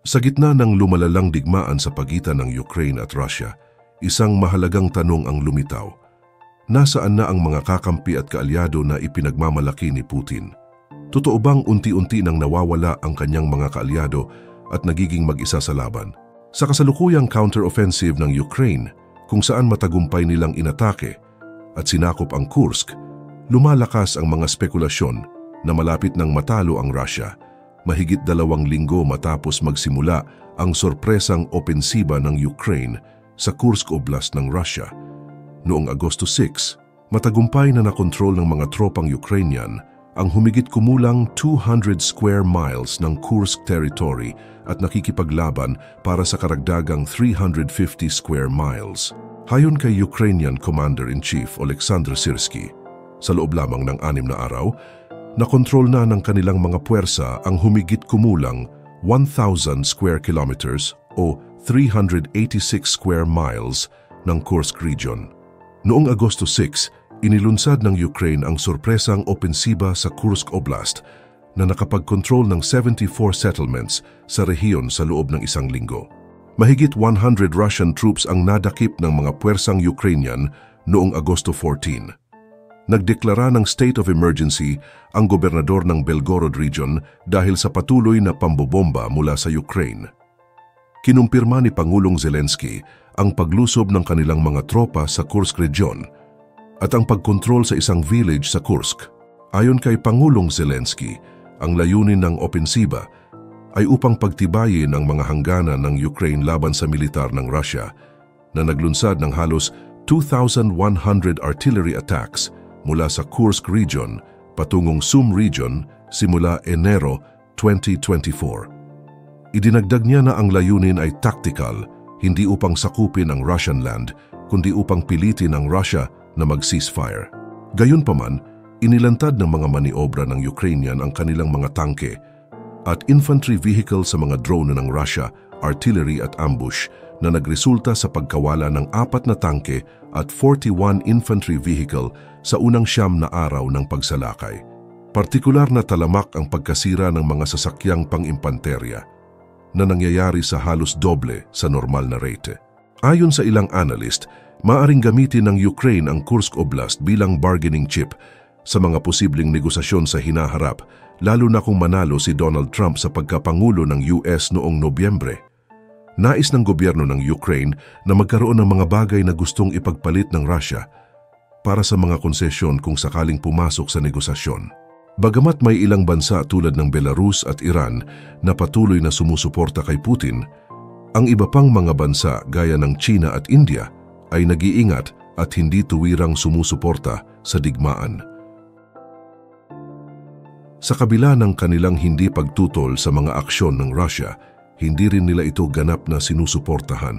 Sa gitna ng lumalalang digmaan sa pagitan ng Ukraine at Russia, isang mahalagang tanong ang lumitaw. Nasaan na ang mga kakampi at kaalyado na ipinagmamalaki ni Putin? Totoo bang unti-unti nang nawawala ang kanyang mga kaalyado at nagiging mag-isa sa laban? Sa kasalukuyang counter-offensive ng Ukraine, kung saan matagumpay nilang inatake at sinakop ang Kursk, lumalakas ang mga spekulasyon na malapit nang matalo ang Russia, mahigit 2 linggo matapos magsimula ang sorpresang opensiba ng Ukraine sa Kursk Oblast ng Russia. Noong Agosto 6, matagumpay na nakontrol ng mga tropang Ukrainian ang humigit kumulang 200 square miles ng Kursk territory at nakikipaglaban para sa karagdagang 350 square miles. Hayon kay Ukrainian Commander-in-Chief Oleksandr Syrskyi, sa loob lamang ng 6 na araw, nakontrol na ng kanilang mga puwersa ang humigit kumulang 1,000 square kilometers o 386 square miles ng Kursk region. Noong Agosto 6, inilunsad ng Ukraine ang sorpresang opensiba sa Kursk Oblast na nakapag-control ng 74 settlements sa rehiyon sa loob ng 1 linggo. Mahigit 100 Russian troops ang nadakip ng mga puwersang Ukrainian noong Agosto 14. Nagdeklara ng state of emergency ang gobernador ng Belgorod region dahil sa patuloy na pambobomba mula sa Ukraine. Kinumpirma ni Pangulong Zelensky ang paglusob ng kanilang mga tropa sa Kursk region at ang pagkontrol sa isang village sa Kursk. Ayon kay Pangulong Zelensky, ang layunin ng opensiba ay upang pagtibayin ang mga hangganan ng Ukraine laban sa militar ng Russia na naglunsad ng halos 2,100 artillery attacks mula sa Kursk region patungong Sum region simula Enero 2024. Idinagdag niya na ang layunin ay tactical, hindi upang sakupin ang Russian land, kundi upang pilitin ang Russia na mag-ceasefire. Gayunpaman, inilantad ng mga maniobra ng Ukrainian ang kanilang mga tangke at infantry vehicle sa mga drone ng Russia, artillery at ambush na nagresulta sa pagkawala ng 4 na tangke at 41 infantry vehicle sa unang 9 na araw ng pagsalakay. Partikular na talamak ang pagkasira ng mga sasakyang pang-impanterya na nangyayari sa halos doble sa normal na rate. Ayon sa ilang analyst, maaring gamitin ng Ukraine ang Kursk Oblast bilang bargaining chip sa mga posibleng negosasyon sa hinaharap, lalo na kung manalo si Donald Trump sa pagkapangulo ng US noong Nobyembre. Nais ng gobyerno ng Ukraine na magkaroon ng mga bagay na gustong ipagpalit ng Russia para sa mga konsesyon kung sakaling pumasok sa negosasyon. Bagamat may ilang bansa tulad ng Belarus at Iran na patuloy na sumusuporta kay Putin, ang iba pang mga bansa gaya ng China at India ay nag-iingat at hindi tuwirang sumusuporta sa digmaan. Sa kabila ng kanilang hindi pagtutol sa mga aksyon ng Russia, hindi rin nila ito ganap na sinusuportahan,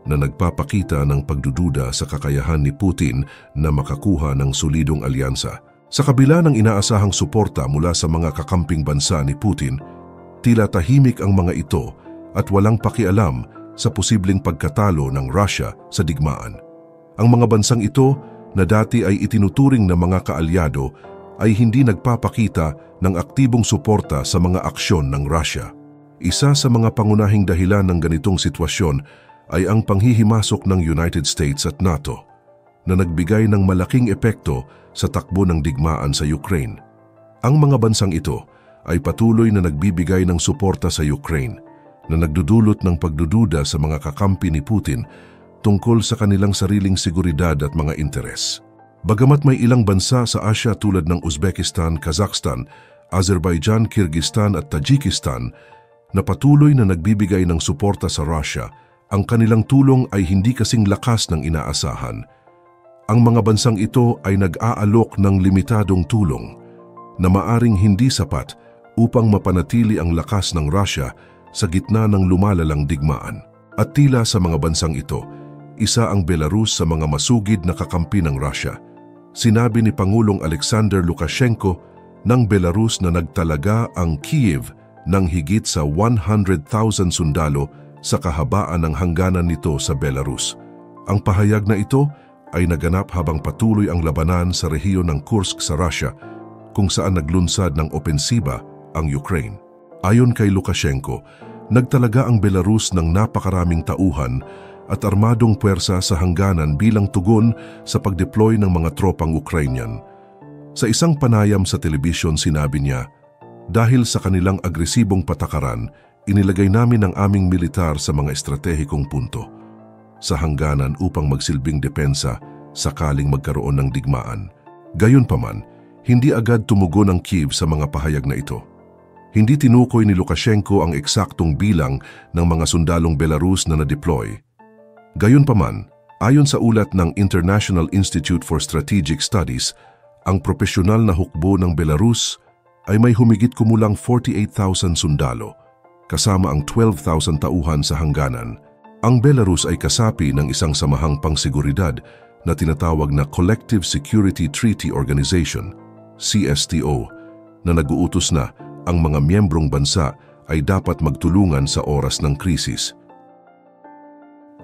na nagpapakita ng pagdududa sa kakayahan ni Putin na makakuha ng solidong alyansa. Sa kabila ng inaasahang suporta mula sa mga kakamping bansa ni Putin, tila tahimik ang mga ito at walang pakialam sa posibleng pagkatalo ng Russia sa digmaan. Ang mga bansang ito na dati ay itinuturing na mga kaalyado ay hindi nagpapakita ng aktibong suporta sa mga aksyon ng Russia. Isa sa mga pangunahing dahilan ng ganitong sitwasyon ay ang panghihimasok ng United States at NATO na nagbigay ng malaking epekto sa takbo ng digmaan sa Ukraine. Ang mga bansang ito ay patuloy na nagbibigay ng suporta sa Ukraine na nagdudulot ng pagdududa sa mga kakampi ni Putin tungkol sa kanilang sariling seguridad at mga interes. Bagamat may ilang bansa sa Asia tulad ng Uzbekistan, Kazakhstan, Azerbaijan, Kyrgyzstan at Tajikistan na patuloy na nagbibigay ng suporta sa Russia, ang kanilang tulong ay hindi kasing lakas ng inaasahan. Ang mga bansang ito ay nag-aalok ng limitadong tulong na maaring hindi sapat upang mapanatili ang lakas ng Russia sa gitna ng lumalalang digmaan. At tila sa mga bansang ito, isa ang Belarus sa mga masugid na kakampi ng Russia. Sinabi ni Pangulong Alexander Lukashenko ng Belarus na nagtalaga ang Kyiv ng higit sa 100,000 sundalo sa kahabaan ng hangganan nito sa Belarus. Ang pahayag na ito ay naganap habang patuloy ang labanan sa rehiyon ng Kursk sa Russia, kung saan naglunsad ng opensiba ang Ukraine. Ayon kay Lukashenko, Nagtalaga ang Belarus ng napakaraming tauhan at armadong puwersa sa hangganan bilang tugon sa pagdeploy ng mga tropang Ukrainian. Sa isang panayam sa telebisyon sinabi niya, "Dahil sa kanilang agresibong patakaran, inilagay namin ang aming militar sa mga estratehikong punto sa hangganan upang magsilbing depensa sakaling magkaroon ng digmaan." Gayunpaman, hindi agad tumugon ang Kyiv sa mga pahayag na ito. Hindi tinukoy ni Lukashenko ang eksaktong bilang ng mga sundalong Belarus na na-deploy. Gayunpaman, ayon sa ulat ng International Institute for Strategic Studies, ang propesyonal na hukbo ng Belarus ay may humigit kumulang 48,000 sundalo, kasama ang 12,000 tauhan sa hangganan. Ang Belarus ay kasapi ng isang samahang pangsiguridad na tinatawag na Collective Security Treaty Organization, CSTO, na nag-uutos na ang mga miyembrong bansa ay dapat magtulungan sa oras ng krisis.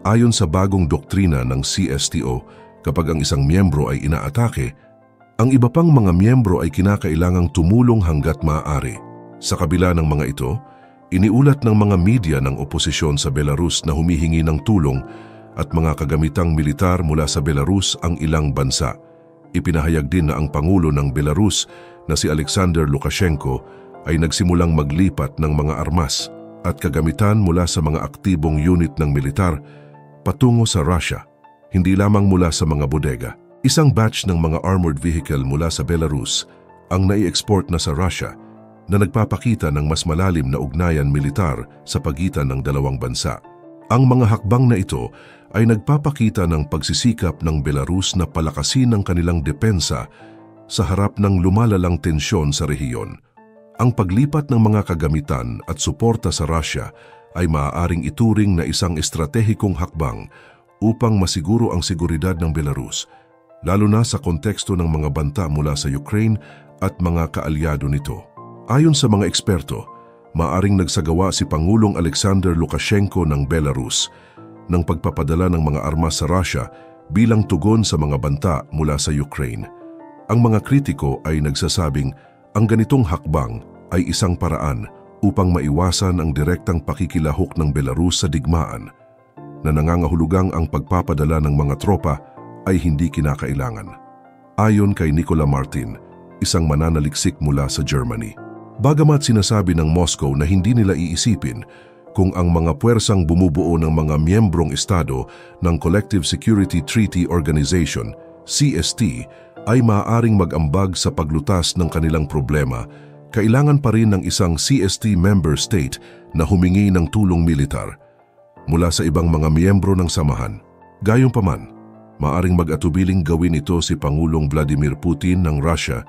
Ayon sa bagong doktrina ng CSTO, kapag ang isang miyembro ay inaatake, ang iba pang mga miyembro ay kinakailangang tumulong hanggat maaari. Sa kabila ng mga ito, iniulat ng mga media ng oposisyon sa Belarus na humihingi ng tulong at mga kagamitang militar mula sa Belarus ang ilang bansa. Ipinahayag din na ang Pangulo ng Belarus na si Alexander Lukashenko ay nagsimulang maglipat ng mga armas at kagamitan mula sa mga aktibong unit ng militar patungo sa Russia, hindi lamang mula sa mga bodega. Isang batch ng mga armored vehicle mula sa Belarus ang nai-export na sa Russia na nagpapakita ng mas malalim na ugnayan militar sa pagitan ng dalawang bansa. Ang mga hakbang na ito ay nagpapakita ng pagsisikap ng Belarus na palakasin ang kanilang depensa sa harap ng lumalalang tensyon sa rehiyon. Ang paglipat ng mga kagamitan at suporta sa Russia ay maaaring ituring na isang estratehikong hakbang upang masiguro ang seguridad ng Belarus, lalo na sa konteksto ng mga banta mula sa Ukraine at mga kaalyado nito. Ayon sa mga eksperto, maaaring nagsagawa si Pangulong Alexander Lukashenko ng Belarus ng pagpapadala ng mga armas sa Russia bilang tugon sa mga banta mula sa Ukraine. Ang mga kritiko ay nagsasabing ang ganitong hakbang ay isang paraan upang maiwasan ang direktang pakikilahok ng Belarus sa digmaan, na nangangahulugang ang pagpapadala ng mga tropa ay hindi kinakailangan. Ayon kay Nicola Martin, isang mananaliksik mula sa Germany. Bagamat sinasabi ng Moscow na hindi nila iisipin kung ang mga puwersang bumubuo ng mga miyembrong estado ng Collective Security Treaty Organization, CST, ay maaaring mag-ambag sa paglutas ng kanilang problema, kailangan pa rin ng isang CST member state na humingi ng tulong militar mula sa ibang mga miyembro ng samahan. Gayunpaman, maaaring mag-atubiling gawin ito si Pangulong Vladimir Putin ng Russia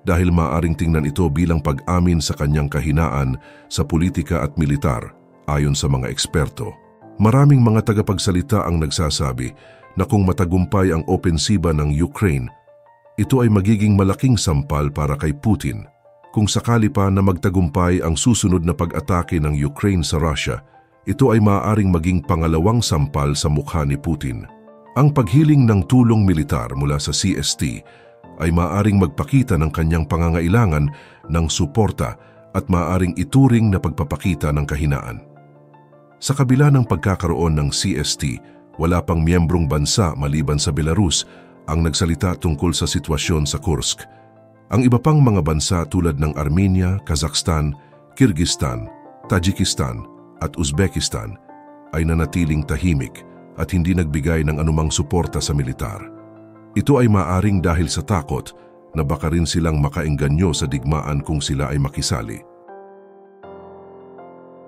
dahil maaaring tingnan ito bilang pag-amin sa kanyang kahinaan sa politika at militar, ayon sa mga eksperto. Maraming mga tagapagsalita ang nagsasabi na kung matagumpay ang opensiba ng Ukraine, ito ay magiging malaking sampal para kay Putin. Kung sakali pa na magtagumpay ang susunod na pag-atake ng Ukraine sa Russia, ito ay maaaring maging pangalawang sampal sa mukha ni Putin. Ang paghiling ng tulong militar mula sa CST ay maaaring magpakita ng kanyang pangangailangan ng suporta at maaaring ituring na pagpapakita ng kahinaan. Sa kabila ng pagkakaroon ng CST, wala pang miyembrong bansa maliban sa Belarus ang nagsalita tungkol sa sitwasyon sa Kursk. Ang iba pang mga bansa tulad ng Armenia, Kazakhstan, Kyrgyzstan, Tajikistan at Uzbekistan ay nanatiling tahimik at hindi nagbigay ng anumang suporta sa militar. Ito ay maaring dahil sa takot na baka rin silang makaengganyo sa digmaan kung sila ay makisali.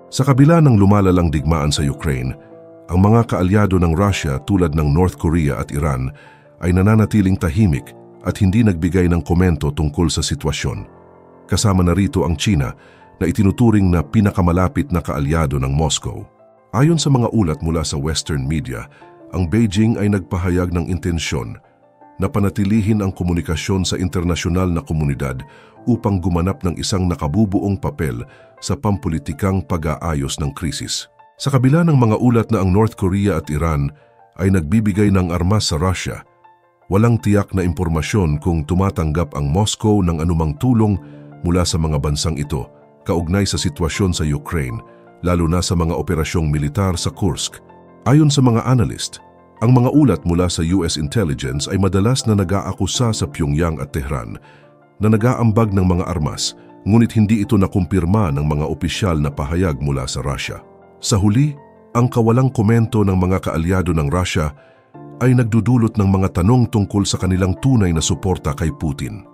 Sa kabila ng lumalalang digmaan sa Ukraine, ang mga kaalyado ng Russia tulad ng North Korea at Iran ay nananatiling tahimik at hindi nagbigay ng komento tungkol sa sitwasyon. Kasama na rito ang China na itinuturing na pinakamalapit na kaalyado ng Moscow. Ayon sa mga ulat mula sa Western media, ang Beijing ay nagpahayag ng intensyon na panatilihin ang komunikasyon sa internasyonal na komunidad upang gumanap ng isang nakabubuong papel sa pampulitikang pag-aayos ng krisis. Sa kabila ng mga ulat na ang North Korea at Iran ay nagbibigay ng armas sa Russia, walang tiyak na impormasyon kung tumatanggap ang Moscow ng anumang tulong mula sa mga bansang ito kaugnay sa sitwasyon sa Ukraine lalo na sa mga operasyong militar sa Kursk. Ayon sa mga analyst, ang mga ulat mula sa US intelligence ay madalas na nag-aakusa sa Pyongyang at Tehran na nag-aambag ng mga armas, ngunit hindi ito nakumpirma ng mga opisyal na pahayag mula sa Russia. Sa huli, ang kawalang komento ng mga kaalyado ng Russia ay nagdudulot ng mga tanong tungkol sa kanilang tunay na suporta kay Putin.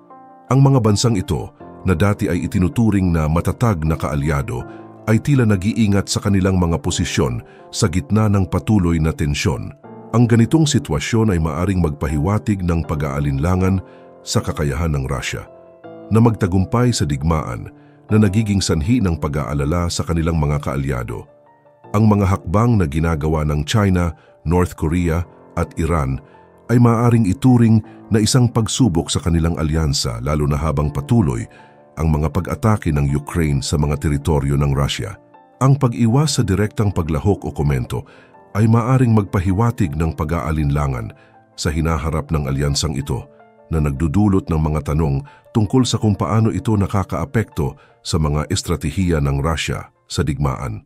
Ang mga bansang ito, na dati ay itinuturing na matatag na kaalyado, ay tila nag-iingat sa kanilang mga posisyon sa gitna ng patuloy na tensyon. Ang ganitong sitwasyon ay maaring magpahiwatig ng pag-aalinlangan sa kakayahan ng Russia na magtagumpay sa digmaan na nagiging sanhi ng pag-aalala sa kanilang mga kaalyado. Ang mga hakbang na ginagawa ng China, North Korea at Iran ay maaaring ituring na isang pagsubok sa kanilang alyansa, lalo na habang patuloy ang mga pag-atake ng Ukraine sa mga teritoryo ng Russia. Ang pag-iwas sa direktang paglahok o komento ay maaring magpahiwatig ng pag-aalinlangan sa hinaharap ng alyansang ito na nagdudulot ng mga tanong tungkol sa kung paano ito nakakaapekto sa mga estratehiya ng Russia sa digmaan.